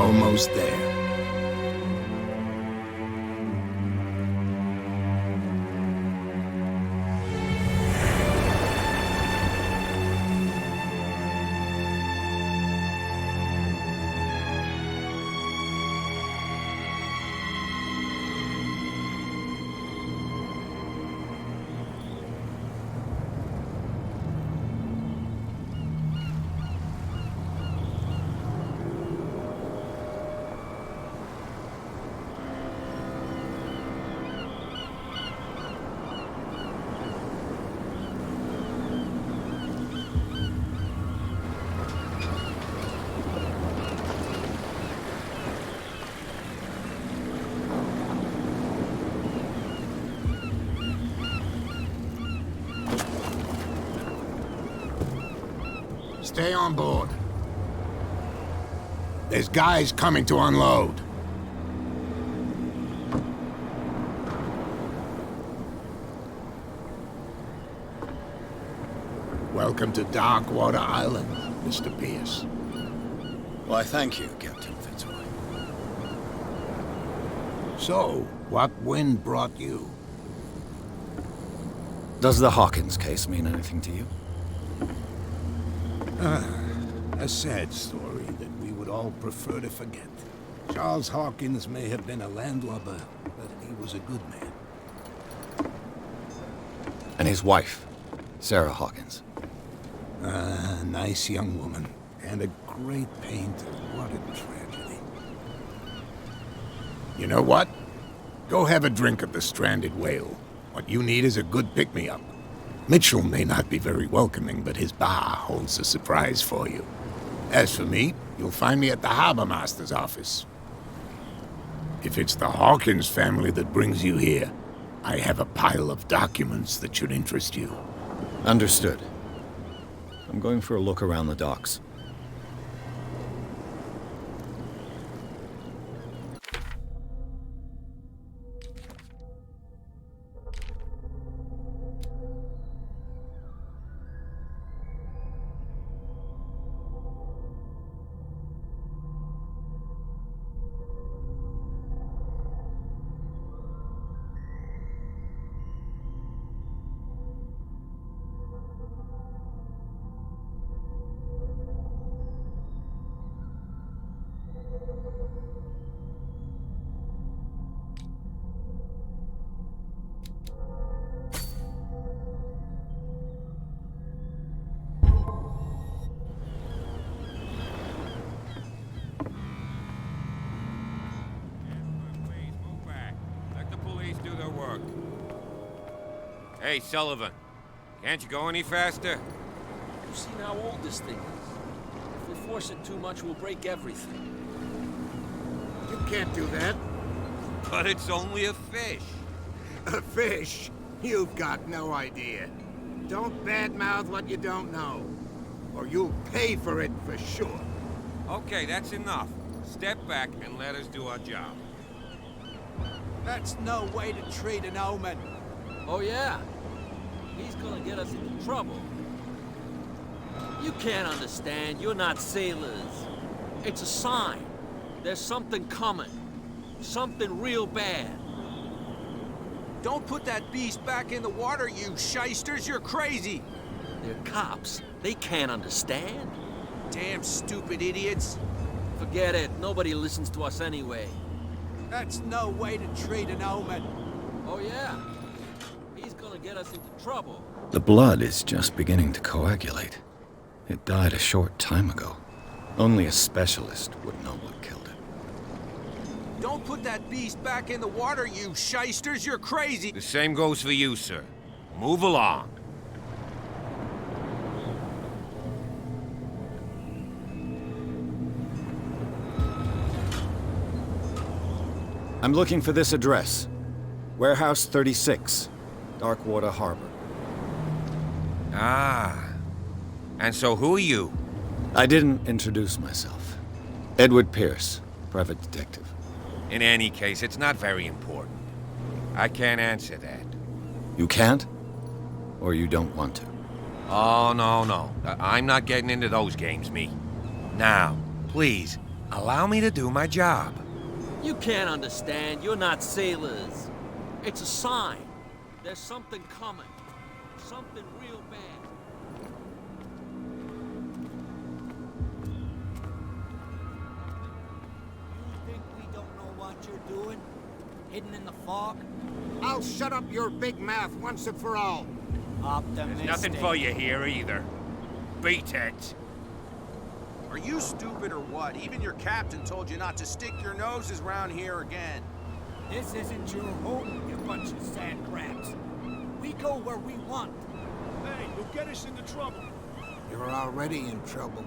almost there. Stay on board. There's guys coming to unload. Welcome to Darkwater Island, Mr. Pierce. Why, thank you, Captain Fitzroy. So, what wind brought you? Does the Hawkins case mean anything to you? A sad story that we would all prefer to forget. Charles Hawkins may have been a landlubber, but he was a good man. And his wife, Sarah Hawkins. Nice young woman. And a great painter. What a tragedy. You know what? Go have a drink at the Stranded Whale. What you need is a good pick-me-up. Mitchell may not be very welcoming, but his bar holds a surprise for you. As for me, you'll find me at the Harbor Master's office. If it's the Hawkins family that brings you here, I have a pile of documents that should interest you. Understood. I'm going for a look around the docks. Hey, Sullivan. Can't you go any faster? You've seen how old this thing is. If we force it too much, we'll break everything. You can't do that. But it's only a fish. A fish? You've got no idea. Don't badmouth what you don't know, or you'll pay for it for sure. Okay, that's enough. Step back and let us do our job. That's no way to treat an omen. Oh, yeah? He's gonna get us into trouble. You can't understand. You're not sailors. It's a sign. There's something coming. Something real bad. Don't put that beast back in the water, you shysters. You're crazy. They're cops. They can't understand. Damn stupid idiots. Forget it. Nobody listens to us anyway. That's no way to treat an omen. Oh, yeah? He's gonna get us into trouble. The blood is just beginning to coagulate. It died a short time ago. Only a specialist would know what killed it. Don't put that beast back in the water, you shysters. You're crazy. The same goes for you, sir. Move along. I'm looking for this address. Warehouse 36, Darkwater Harbor. Ah. And so who are you? I didn't introduce myself. Edward Pierce, private detective. In any case, it's not very important. I can't answer that. You can't? Or you don't want to? Oh, no. I'm not getting into those games, me. Now, please, Allow me to do my job. You can't understand. You're not sailors. It's a sign. There's something coming. Something real bad. You think we don't know what you're doing? Hidden in the fog? I'll shut up your big mouth once and for all. Optimistic. There's nothing for you here either. Beat it. Are you stupid or what? Even your captain told you not to stick your noses round here again. This isn't your home, you bunch of sand crabs. We go where we want. Hey, you'll get us into trouble. You're already in trouble.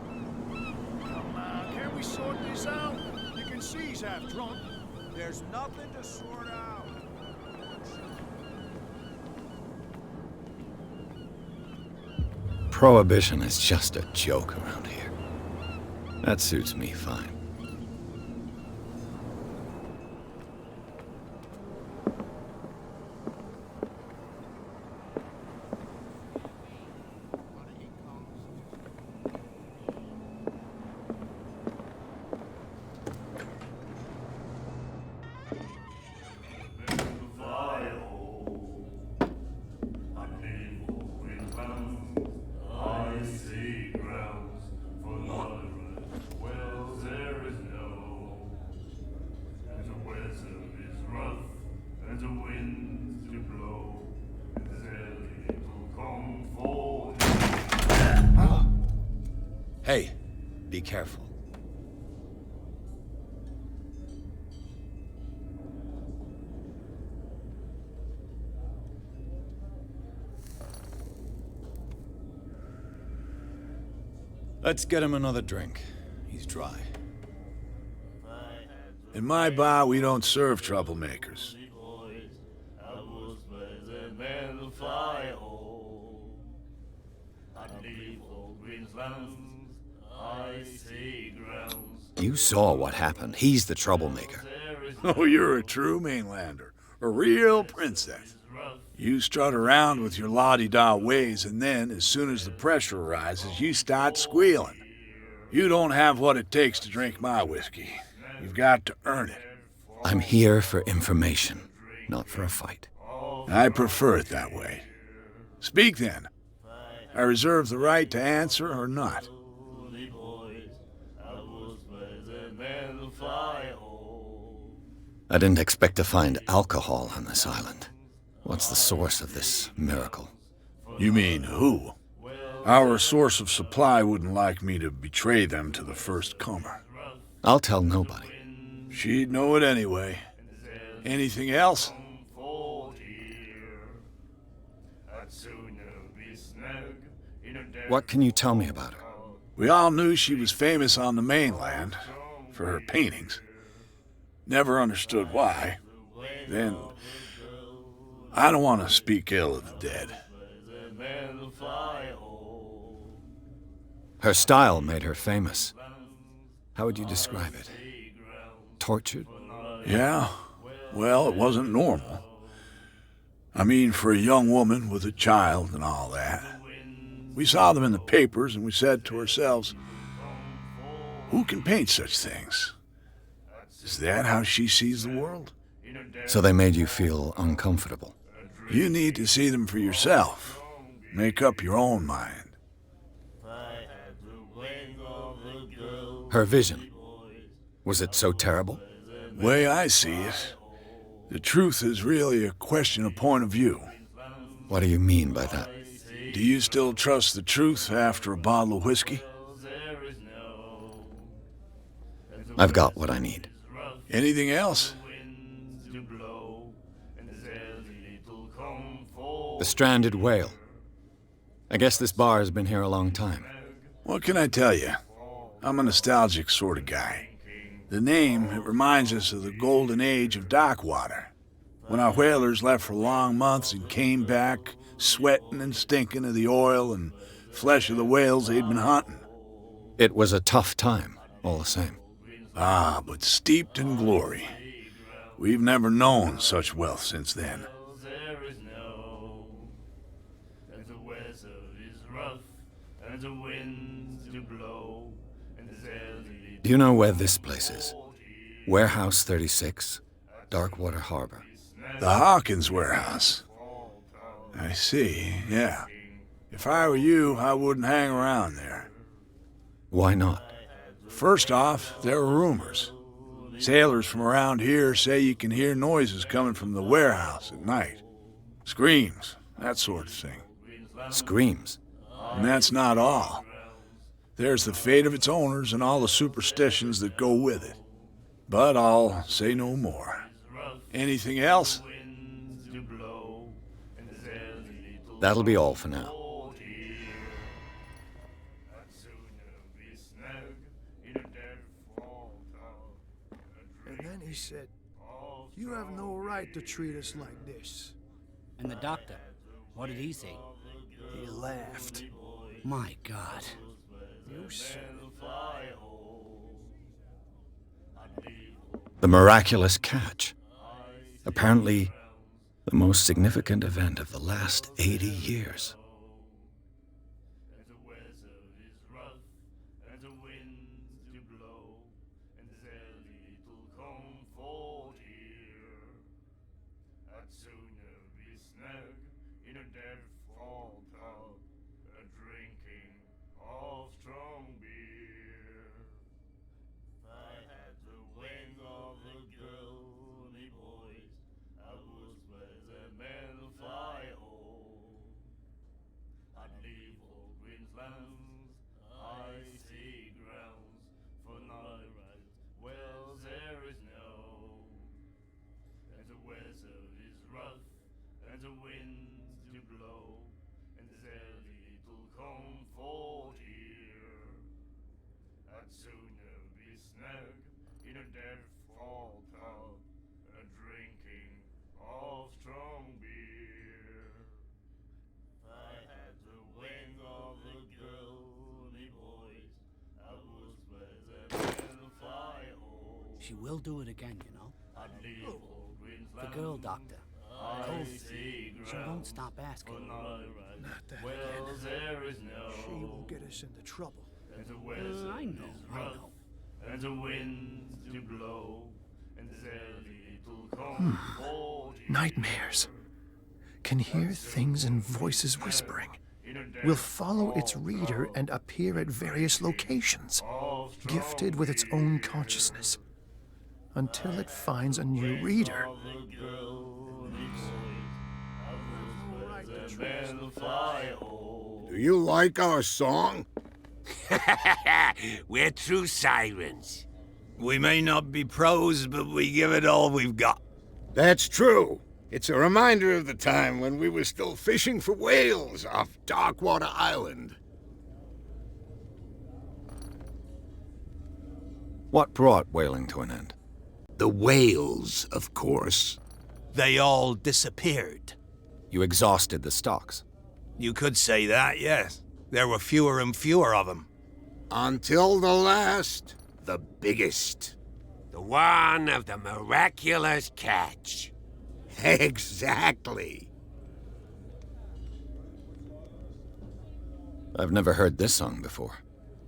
Come on, can't we sort this out? You can see he's half drunk. There's nothing to sort out. Prohibition is just a joke around here. That suits me fine. Hey, be careful. Let's get him another drink. He's dry. In my bar, we don't serve troublemakers. You saw what happened. He's the troublemaker. Oh, you're a true mainlander. A real princess. You strut around with your la-di-da ways, and then, as soon as the pressure arises, you start squealing. You don't have what it takes to drink my whiskey. You've got to earn it. I'm here for information, not for a fight. I prefer it that way. Speak then. I reserve the right to answer or not. I didn't expect to find alcohol on this island. What's the source of this miracle? You mean who? Our source of supply wouldn't like me to betray them to the first comer. I'll tell nobody. She'd know it anyway. Anything else? What can you tell me about her? We all knew she was famous on the mainland for her paintings. Never understood why. Then, I don't want to speak ill of the dead. Her style made her famous. How would you describe it? Tortured? Yeah? Well, it wasn't normal. I mean, for a young woman with a child and all that. We saw them in the papers and we said to ourselves, who can paint such things? Is that how she sees the world? So they made you feel uncomfortable. You need to see them for yourself. Make up your own mind. Her vision. Was it so terrible? Way I see it, the truth is really a question of point of view. What do you mean by that? Do you still trust the truth after a bottle of whiskey? I've got what I need. Anything else? The stranded whale. I guess this bar has been here a long time. What can I tell you? I'm a nostalgic sort of guy. The name, it reminds us of the golden age of Darkwater, when our whalers left for long months and came back sweating and stinking of the oil and flesh of the whales they'd been hunting. It was a tough time, all the same. Ah, but steeped in glory. We've never known such wealth since then. Do Do you know where this place is? Warehouse 36, Darkwater Harbor. The Hawkins warehouse. I see, yeah. If I were you, I wouldn't hang around there. Why not? First off, there are rumors. Sailors from around here say you can hear noises coming from the warehouse at night. Screams, that sort of thing. Screams? And that's not all. There's the fate of its owners and all the superstitions that go with it. But I'll say no more. Anything else? That'll be all for now. And then he said, "You have no right to treat us like this." And the doctor, what did he say? He laughed. My God. You said The miraculous catch. Apparently, the most significant event of the last 80 years. She will do it again, you know. The girl doctor. Cold. She won't stop asking. not that again. She will get us into trouble. I know. And the winds do blow, and Nightmares. Can hear things and voices whispering. Will follow its reader and appear at various locations, gifted with its own consciousness, until it finds a new reader. Do you like our song? We're true sirens. We may not be pros, but we give it all we've got. That's true. It's a reminder of the time when we were still fishing for whales off Darkwater Island. What brought whaling to an end? The whales, of course. They all disappeared. You exhausted the stocks. You could say that, yes. There were fewer and fewer of them. Until the last, the biggest. The one of the miraculous catch. Exactly. I've never heard this song before.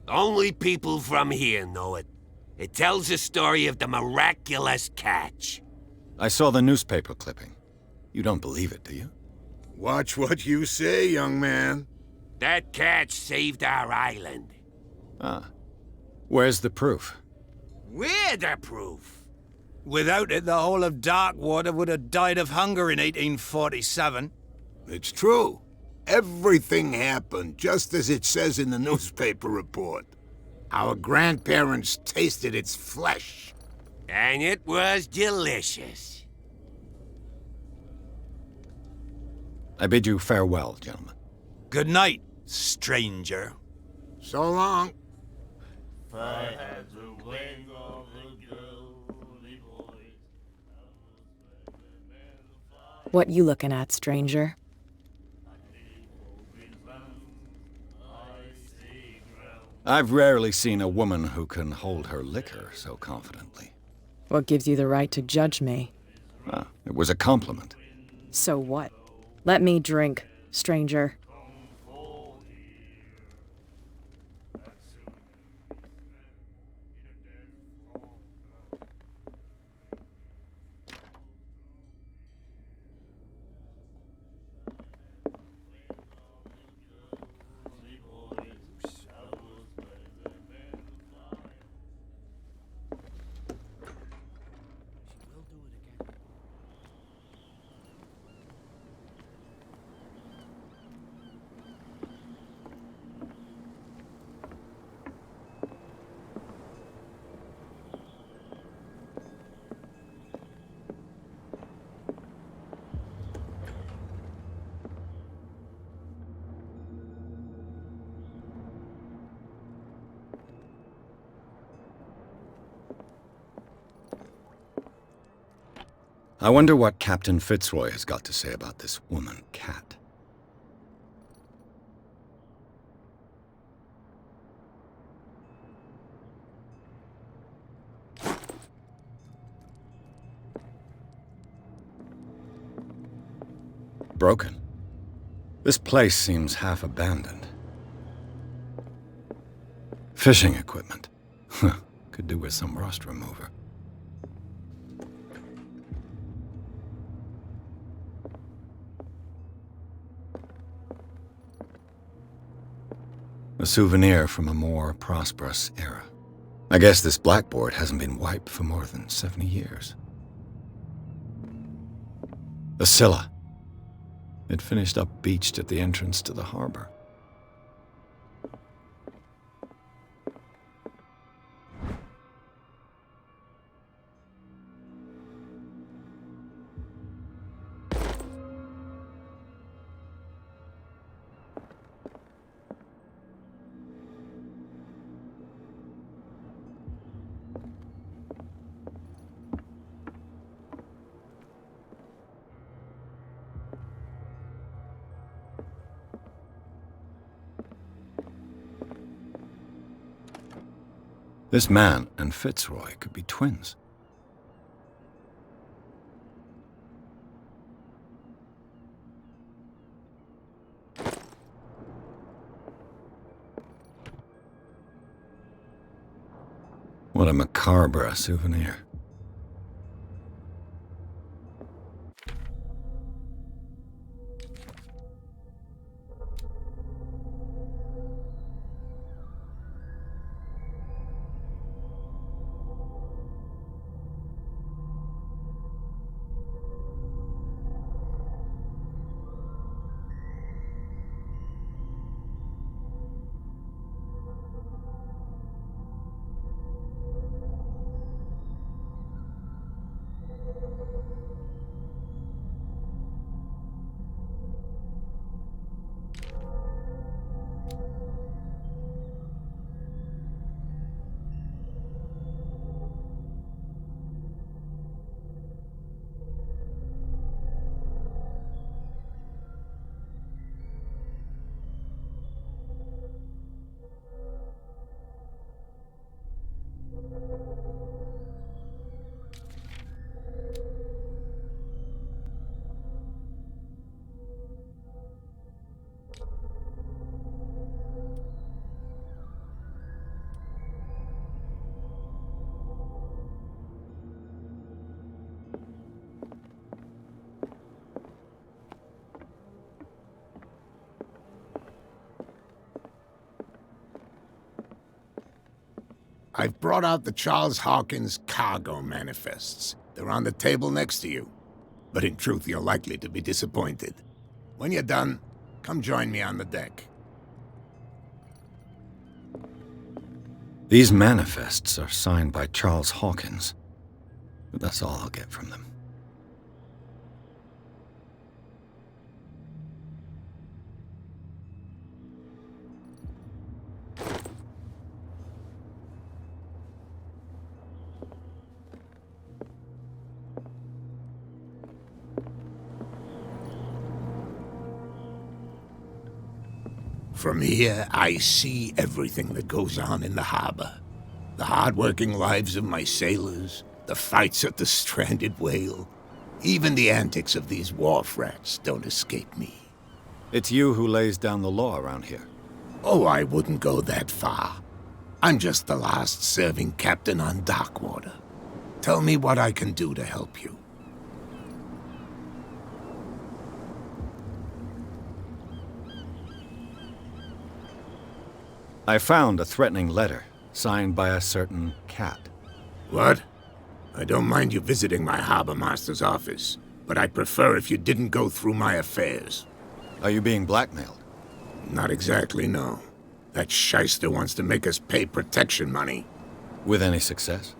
Only people from here know it. It tells the story of the miraculous catch. I saw the newspaper clipping. You don't believe it, do you? Watch what you say, young man. That catch saved our island. Ah. Where's the proof? We're the proof. Without it, the whole of Darkwater would have died of hunger in 1847. It's true. Everything happened just as it says in the newspaper report. Our grandparents tasted its flesh. And it was delicious. I bid you farewell, gentlemen. Good night, stranger. So long. What you looking at, stranger? I've rarely seen a woman who can hold her liquor so confidently. What gives you the right to judge me? Ah, it was a compliment. So what? Let me drink, stranger. I wonder what Captain Fitzroy has got to say about this woman, Cat. Broken. This place seems half abandoned. Fishing equipment. Could do with some rust remover. A souvenir from a more prosperous era. I guess this blackboard hasn't been wiped for more than 70 years. A Scylla. It finished up beached at the entrance to the harbor. This man and Fitzroy could be twins. What a macabre souvenir. I've brought out the Charles Hawkins cargo manifests. They're on the table next to you. But in truth, you're likely to be disappointed. When you're done, come join me on the deck. These manifests are signed by Charles Hawkins, but that's all I'll get from them. From here, I see everything that goes on in the harbor. The hard-working lives of my sailors, the fights at the stranded whale. Even the antics of these wharf rats don't escape me. It's you who lays down the law around here. Oh, I wouldn't go that far. I'm just the last serving captain on Darkwater. Tell me what I can do to help you. I found a threatening letter, signed by a certain Cat. What? I don't mind you visiting my harbor master's office, but I'd prefer if you didn't go through my affairs. Are you being blackmailed? Not exactly, no. That shyster wants to make us pay protection money. With any success?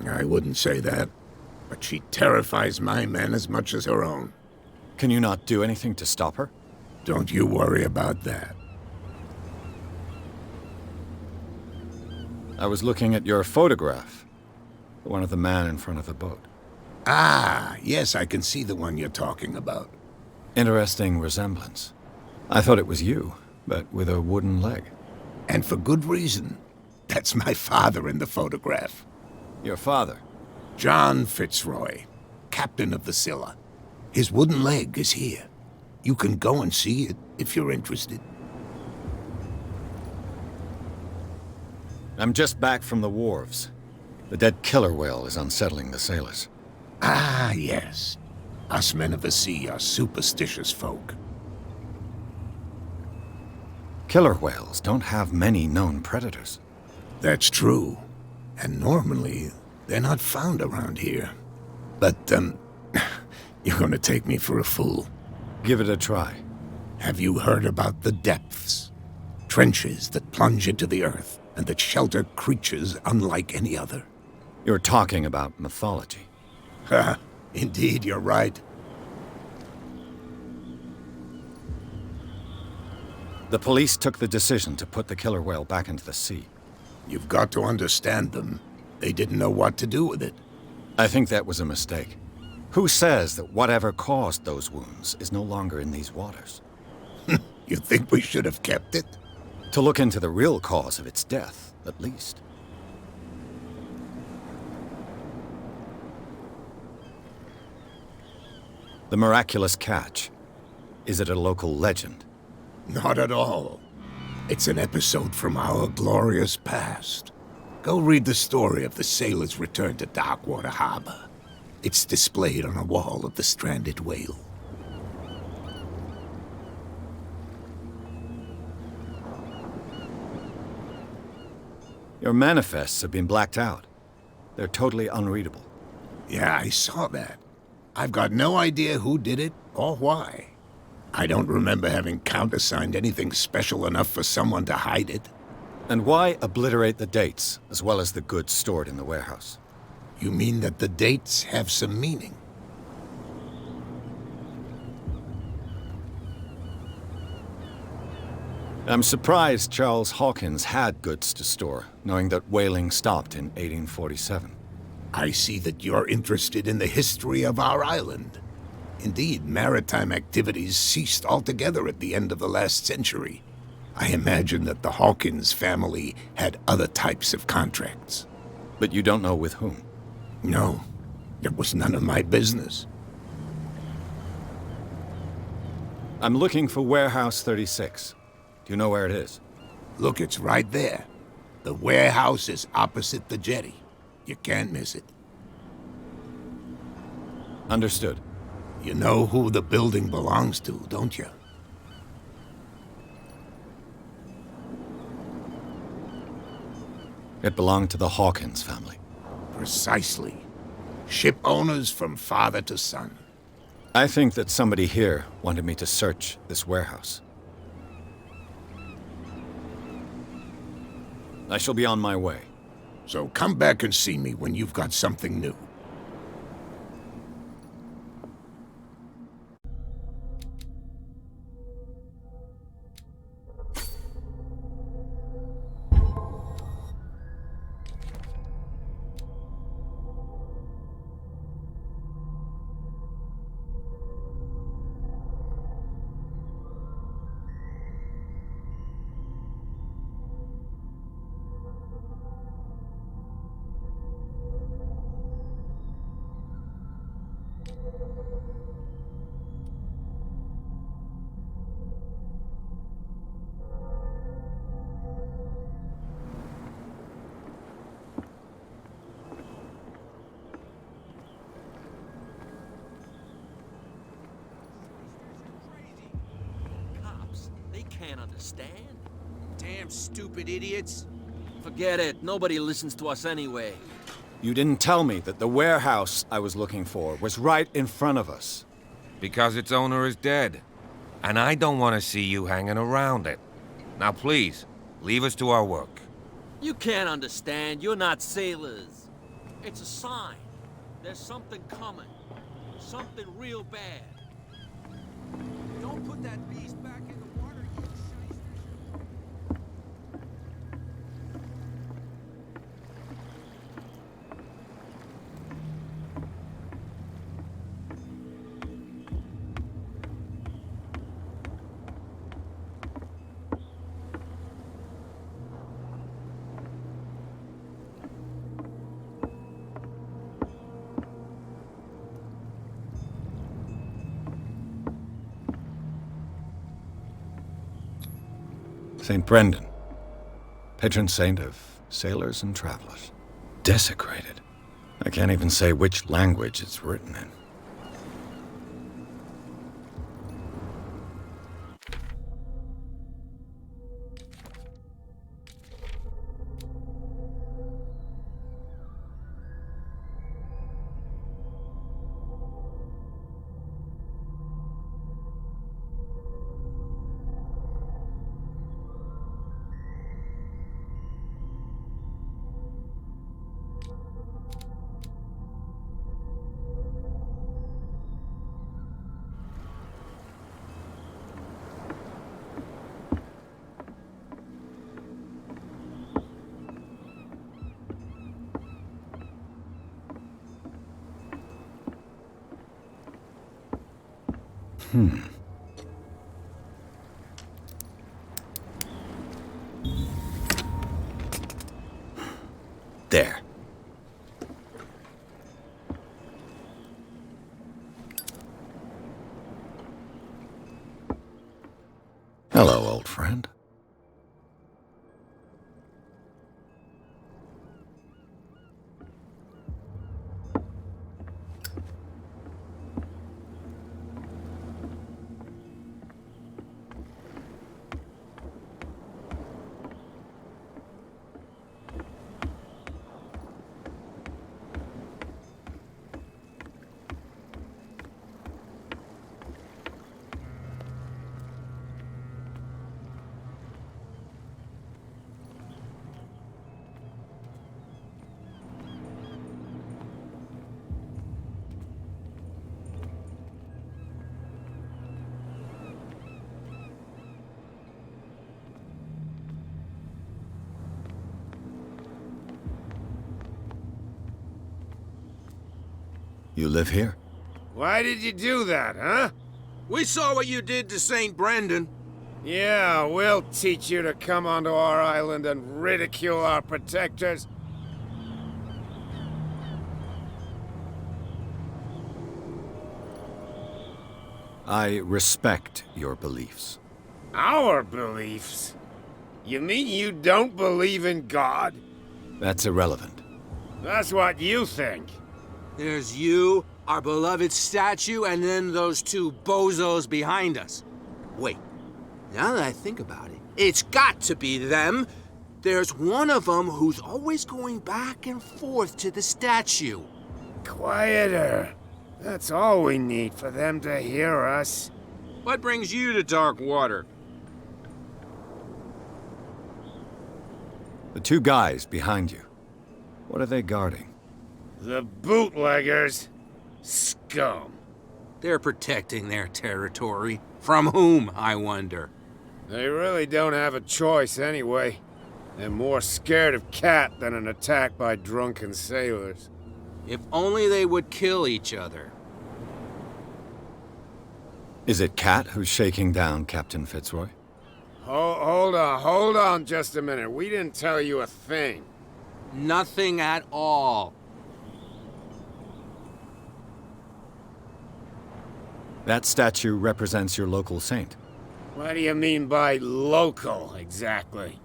I wouldn't say that, but she terrifies my men as much as her own. Can you not do anything to stop her? Don't you worry about that. I was looking at your photograph, the one of the man in front of the boat. Ah, yes, I can see the one you're talking about. Interesting resemblance. I thought it was you, but with a wooden leg. And for good reason. That's my father in the photograph. Your father? John Fitzroy, captain of the Scylla. His wooden leg is here. You can go and see it if you're interested. I'm just back from the wharves. The dead killer whale is unsettling the sailors. Ah, yes. Us men of the sea are superstitious folk. Killer whales don't have many known predators. That's true. And normally, they're not found around here. But, you're gonna take me for a fool. Give it a try. Have you heard about the depths? Trenches that plunge into the earth and that shelter creatures unlike any other. You're talking about mythology. Ha! Indeed, you're right. The police took the decision to put the killer whale back into the sea. You've got to understand them. They didn't know what to do with it. I think that was a mistake. Who says that whatever caused those wounds is no longer in these waters? You think we should have kept it? To look into the real cause of its death, at least. The miraculous catch. Is it a local legend? Not at all. It's an episode from our glorious past. Go read the story of the sailor's return to Darkwater Harbor. It's displayed on a wall of the stranded whale. Your manifests have been blacked out. They're totally unreadable. Yeah, I saw that. I've got no idea who did it or why. I don't remember having countersigned anything special enough for someone to hide it. And why obliterate the dates, as well as the goods stored in the warehouse? You mean that the dates have some meaning? I'm surprised Charles Hawkins had goods to store, knowing that whaling stopped in 1847. I see that you're interested in the history of our island. Indeed, maritime activities ceased altogether at the end of the last century. I imagine that the Hawkins family had other types of contracts. But you don't know with whom? No, it was none of my business. I'm looking for Warehouse 36. Do you know where it is? Look, it's right there. The warehouse is opposite the jetty. You can't miss it. Understood. You know who the building belongs to, don't you? It belonged to the Hawkins family. Precisely. Ship owners from father to son. I think that somebody here wanted me to search this warehouse. I shall be on my way. So come back and see me when you've got something new. Can't understand. Damn stupid idiots. Forget it. Nobody listens to us anyway. You didn't tell me that the warehouse I was looking for was right in front of us. Because its owner is dead. And I don't want to see you hanging around it. Now please, leave us to our work. You can't understand. You're not sailors. It's a sign. There's something coming. Something real bad. Don't put that beast back in the water, you shyster. St. Brendan, patron saint of sailors and travelers. Desecrated. I can't even say which language it's written in. There. Hello, old friend. You live here? Why did you do that, huh? We saw what you did to St. Brendan. Yeah, we'll teach you to come onto our island and ridicule our protectors. I respect your beliefs. Our beliefs? You mean you don't believe in God? That's irrelevant. That's what you think. There's you, our beloved statue, and then those two bozos behind us. Wait, now that I think about it, it's got to be them. There's one of them who's always going back and forth to the statue. Quieter. That's all we need for them to hear us. What brings you to Darkwater? The two guys behind you. What are they guarding? The bootleggers. Scum. They're protecting their territory. From whom, I wonder? They really don't have a choice anyway. They're more scared of Cat than an attack by drunken sailors. If only they would kill each other. Is it Cat who's shaking down Captain Fitzroy? Hold on just a minute. We didn't tell you a thing. Nothing at all. That statue represents your local saint. What do you mean by local, exactly?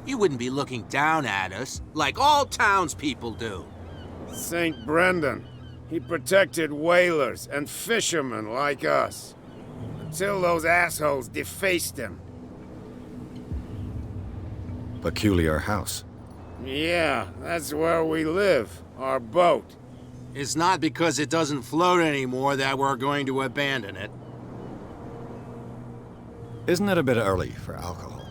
You wouldn't be looking down at us, like all townspeople do. St. Brendan. He protected whalers and fishermen like us. Until those assholes defaced him. Peculiar house. Yeah, that's where we live. Our boat. It's not because it doesn't float anymore that we're going to abandon it. Isn't it a bit early for alcohol?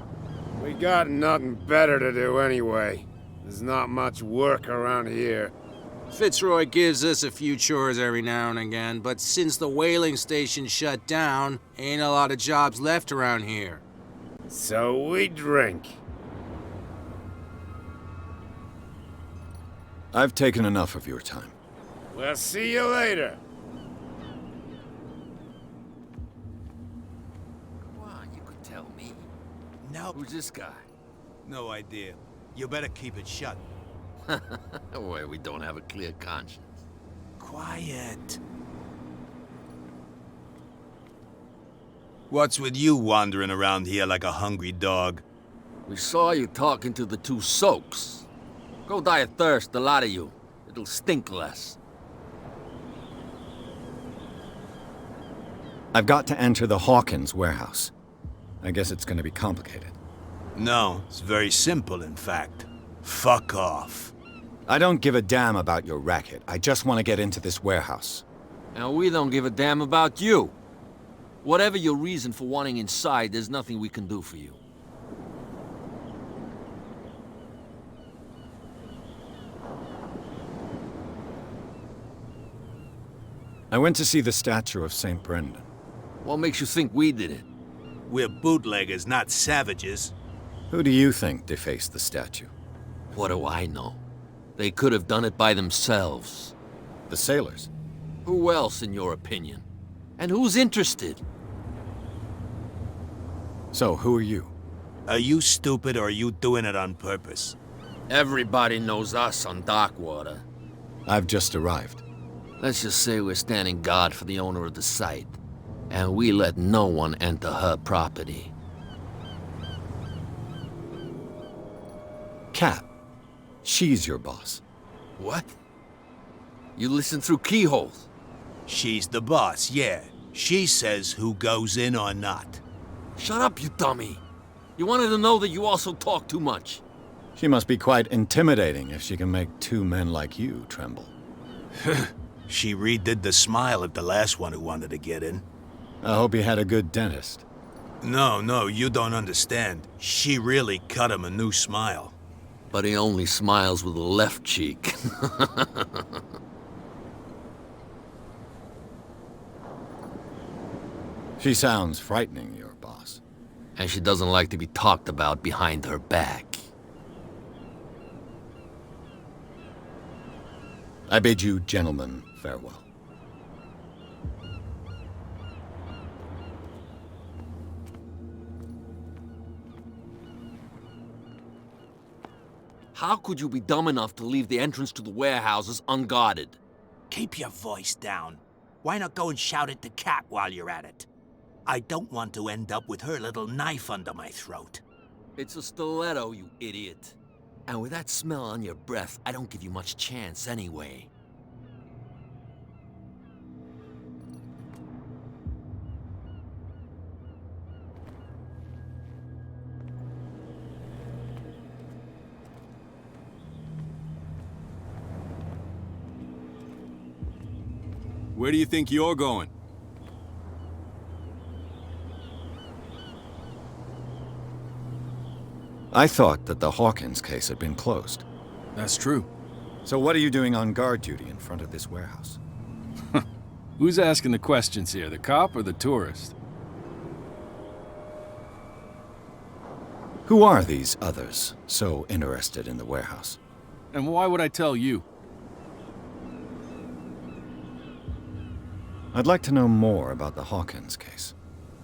We got nothing better to do anyway. There's not much work around here. Fitzroy gives us a few chores every now and again, but since the whaling station shut down, ain't a lot of jobs left around here. So we drink. I've taken enough of your time. We'll see you later. Come on, you could tell me. No. Who's this guy? No idea. You better keep it shut. Well, we don't have a clear conscience. Quiet. What's with you wandering around here like a hungry dog? We saw you talking to the two soaks. Go die of thirst, the lot of you. It'll stink less. I've got to enter the Hawkins warehouse. I guess it's going to be complicated. No, it's very simple, in fact. Fuck off. I don't give a damn about your racket. I just want to get into this warehouse. And we don't give a damn about you. Whatever your reason for wanting inside, there's nothing we can do for you. I went to see the statue of St. Brendan. What makes you think we did it? We're bootleggers, not savages. Who do you think defaced the statue? What do I know? They could have done it by themselves. The sailors? Who else, in your opinion? And who's interested? So, who are you? Are you stupid or are you doing it on purpose? Everybody knows us on Darkwater. I've just arrived. Let's just say we're standing guard for the owner of the site. And we let no one enter her property. Cat. She's your boss. What? You listen through keyholes? She's the boss, yeah. She says who goes in or not. Shut up, you dummy. You wanted to know that you also talk too much. She must be quite intimidating if she can make two men like you tremble. She redid the smile at the last one who wanted to get in. I hope he had a good dentist. No, you don't understand. She really cut him a new smile. But he only smiles with the left cheek. She sounds frightening, your boss. And she doesn't like to be talked about behind her back. I bid you gentlemen farewell. How could you be dumb enough to leave the entrance to the warehouses unguarded? Keep your voice down. Why not go and shout at the cat while you're at it? I don't want to end up with her little knife under my throat. It's a stiletto, you idiot. And with that smell on your breath, I don't give you much chance anyway. Where do you think you're going? I thought that the Hawkins case had been closed. That's true. So what are you doing on guard duty in front of this warehouse? Who's asking the questions here, the cop or the tourist? Who are these others so interested in the warehouse? And why would I tell you? I'd like to know more about the Hawkins case.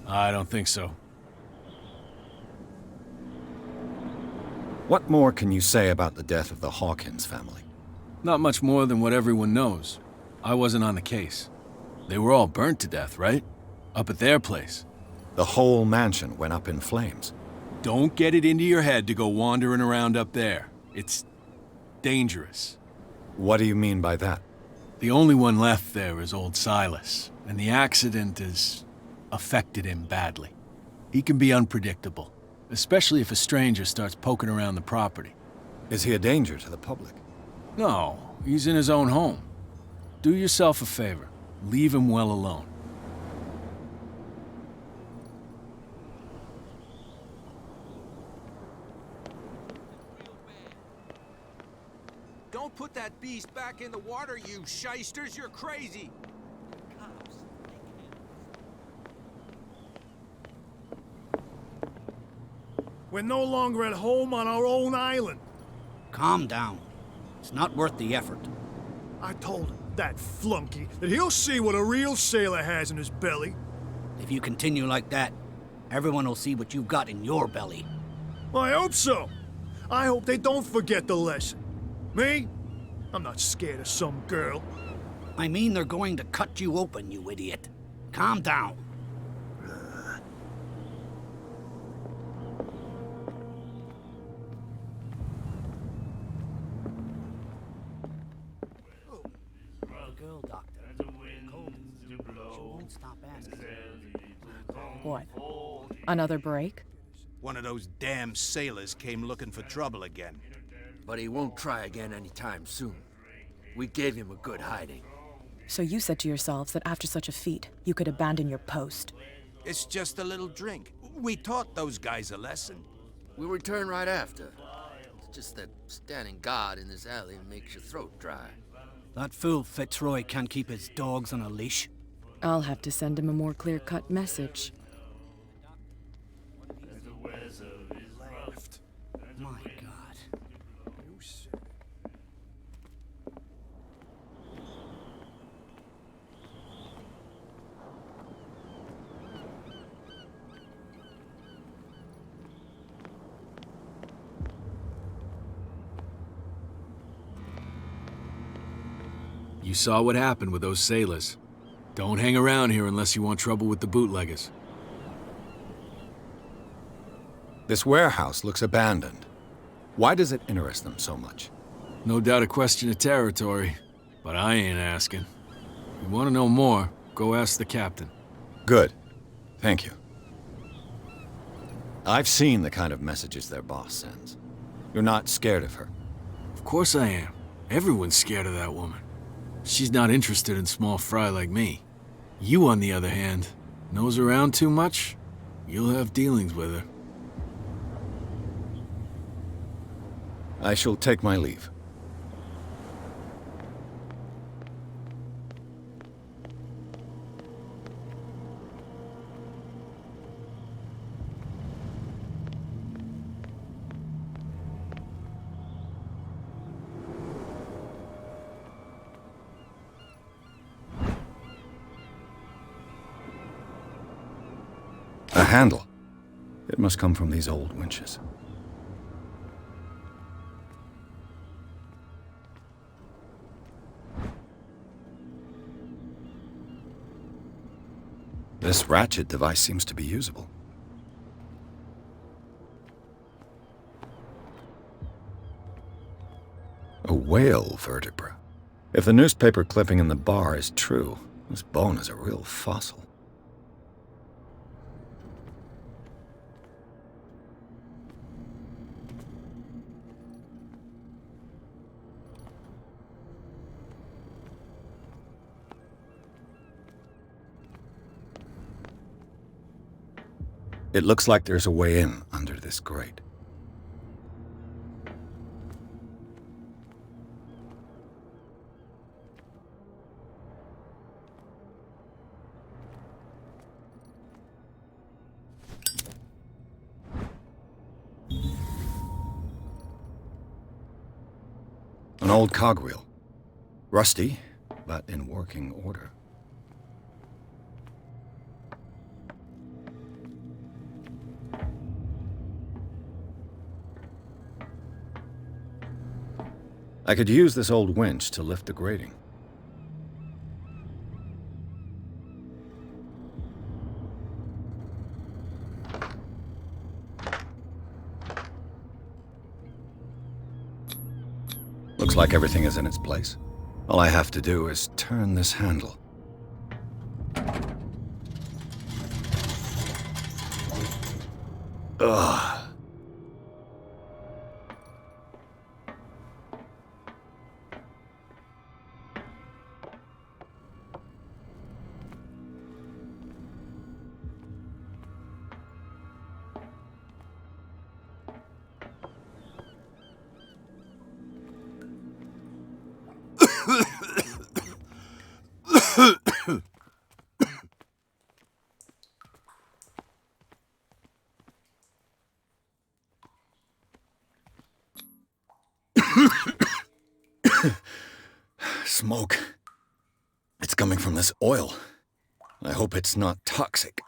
I don't think so. What more can you say about the death of the Hawkins family? Not much more than what everyone knows. I wasn't on the case. They were all burnt to death, right? Up at their place. The whole mansion went up in flames. Don't get it into your head to go wandering around up there. It's dangerous. What do you mean by that? The only one left there is old Silas, and the accident has affected him badly. He can be unpredictable, especially if a stranger starts poking around the property. Is he a danger to the public? No, he's in his own home. Do yourself a favor. Leave him well alone. Don't put that beast back in the water, you shysters! You're crazy! We're no longer at home on our own island. Calm down. It's not worth the effort. I told him, that flunky, that he'll see what a real sailor has in his belly. If you continue like that, everyone will see what you've got in your belly. I hope so. I hope they don't forget the lesson. Me? I'm not scared of some girl. I mean they're going to cut you open, you idiot. Calm down. doctor. Cold. She won't stop asking. What? Another break? One of those damn sailors came looking for trouble again. But he won't try again anytime soon. We gave him a good hiding. So you said to yourselves that after such a feat, you could abandon your post. It's just a little drink. We taught those guys a lesson. We'll return right after. It's just that standing guard in this alley makes your throat dry. That fool Fitzroy can't keep his dogs on a leash. I'll have to send him a more clear-cut message. My God. You saw what happened with those sailors. Don't hang around here unless you want trouble with the bootleggers. This warehouse looks abandoned. Why does it interest them so much? No doubt a question of territory, but I ain't asking. If you want to know more, go ask the captain. Good. Thank you. I've seen the kind of messages their boss sends. You're not scared of her? Of course I am. Everyone's scared of that woman. She's not interested in small fry like me. You, on the other hand, nose around too much, you'll have dealings with her. I shall take my leave. A handle. It must come from these old winches. This ratchet device seems to be usable. A whale vertebra. If the newspaper clipping in the bar is true, this bone is a real fossil. It looks like there's a way in under this grate. An old cogwheel. Rusty, but in working order. I could use this old winch to lift the grating. Looks like everything is in its place. All I have to do is turn this handle. Ugh. Smoke. It's coming from this oil. I hope it's not toxic.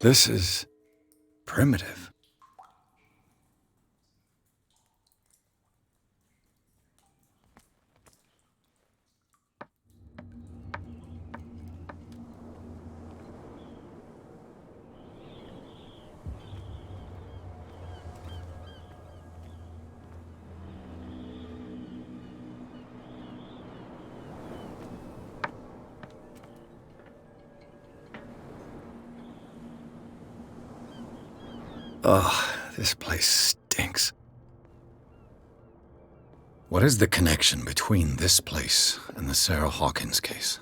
This is primitive. Ugh, this place stinks. What is the connection between this place and the Sары Hoking's case?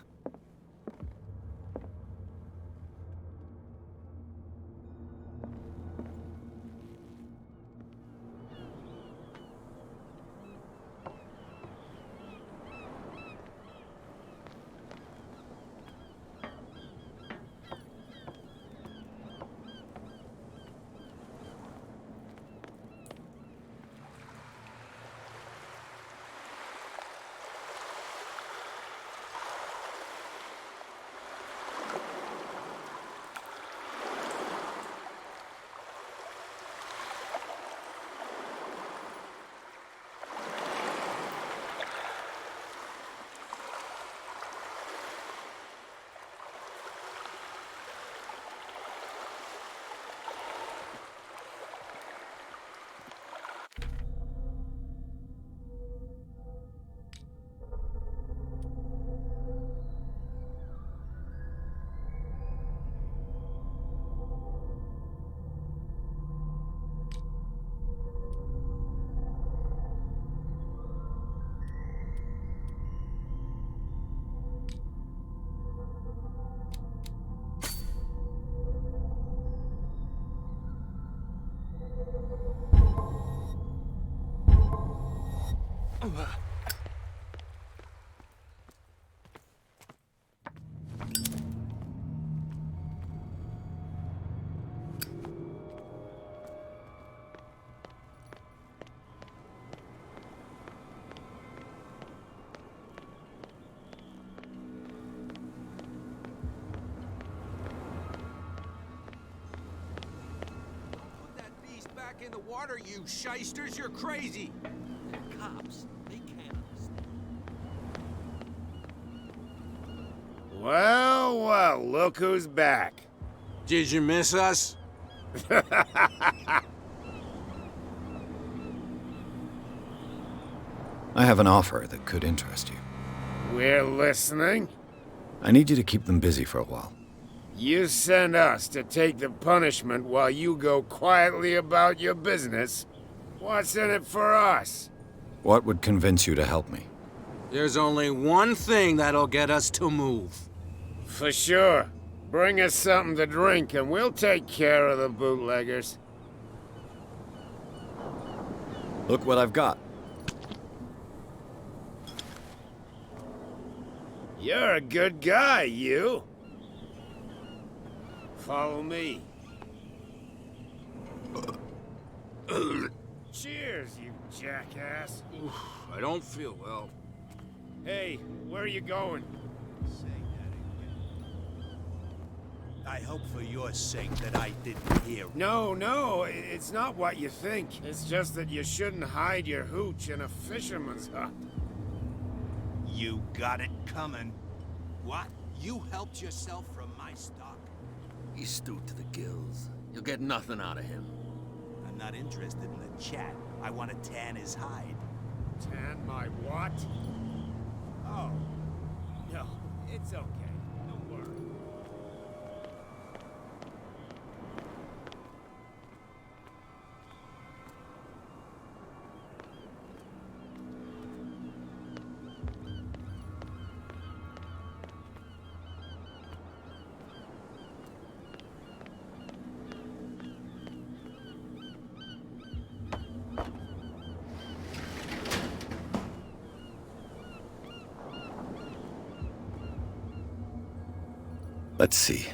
In the water, you shysters, you're crazy. They're cops. They can't understand. Well, well, look who's back. Did you miss us? I have an offer that could interest you. We're listening. I need you to keep them busy for a while. You send us to take the punishment while you go quietly about your business. What's in it for us? What would convince you to help me? There's only one thing that'll get us to move. For sure. Bring us something to drink and we'll take care of the bootleggers. Look what I've got. You're a good guy, you. Follow me. Cheers, you jackass. Oof, I don't feel well. Hey, where are you going? I hope for your sake that I didn't hear. No, it's not what you think. It's just that you shouldn't hide your hooch in a fisherman's hut. You got it coming. What? You helped yourself from my stock? He's stewed to the gills. You'll get nothing out of him. I'm not interested in the chat. I want to tan his hide. Tan my what? Oh. No, it's okay. Don't worry. Let's see.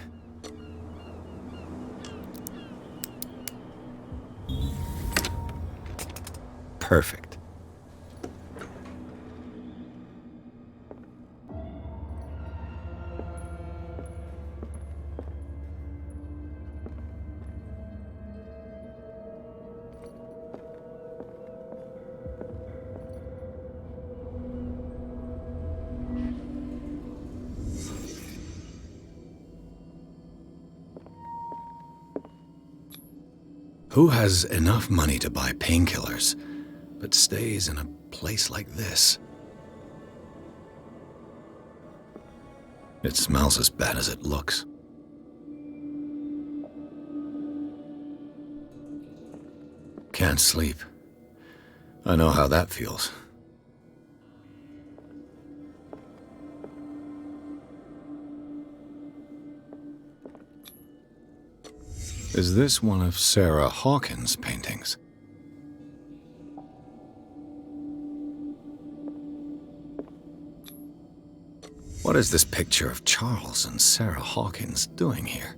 Perfect. Who has enough money to buy painkillers, but stays in a place like this? It smells as bad as it looks. Can't sleep. I know how that feels. Is this one of Sары Hokkings's paintings? What is this picture of Charles and Sары Hokkings's doing here?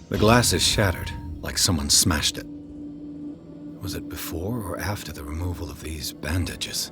The glass is shattered, like someone smashed it. Was it before or after the removal of these bandages?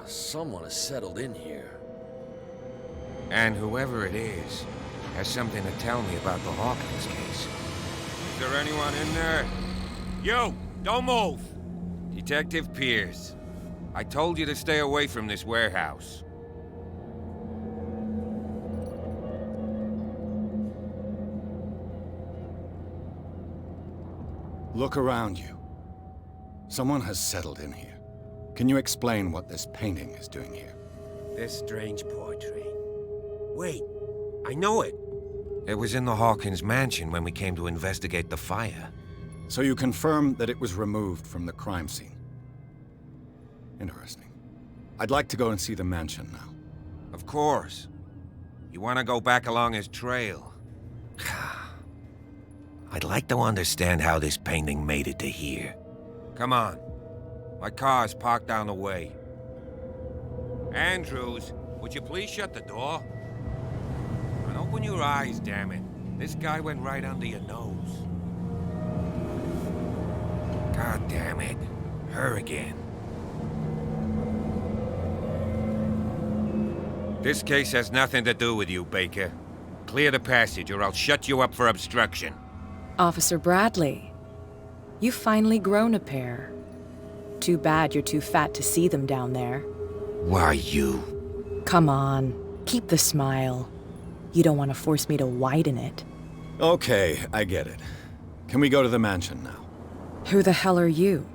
Someone has settled in here. And whoever it is has something to tell me about the Hawkins case. Is there anyone in there? You! Don't move! Detective Pierce. I told you to stay away from this warehouse. Look around you. Someone has settled in here. Can you explain what this painting is doing here? This strange portrait. Wait, I know it. It was in the Hawkins mansion when we came to investigate the fire. So you confirm that it was removed from the crime scene? Interesting. I'd like to go and see the mansion now. Of course. You want to go back along his trail? I'd like to understand how this painting made it to here. Come on. My car's parked down the way. Andrews, would you please shut the door? And open your eyes, damn it. This guy went right under your nose. God damn it. Her again. This case has nothing to do with you, Baker. Clear the passage or I'll shut you up for obstruction. Officer Bradley, you've finally grown a pair. Too bad you're too fat to see them down there. Why you? Come on, keep the smile. You don't want to force me to widen it. Okay, I get it. Can we go to the mansion now? Who the hell are you?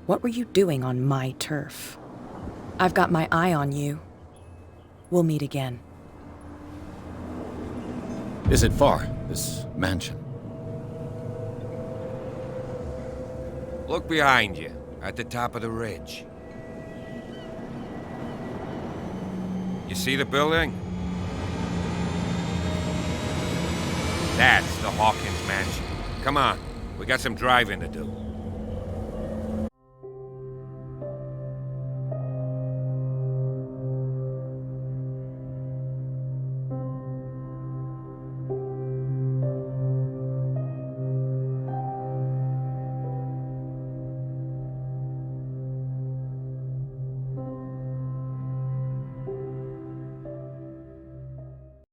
What were you doing on my turf? I've got my eye on you. We'll meet again. Is it far, this mansion? Look behind you, at the top of the ridge. You see the building? That's the Hawkins mansion. Come on, We got some driving to do.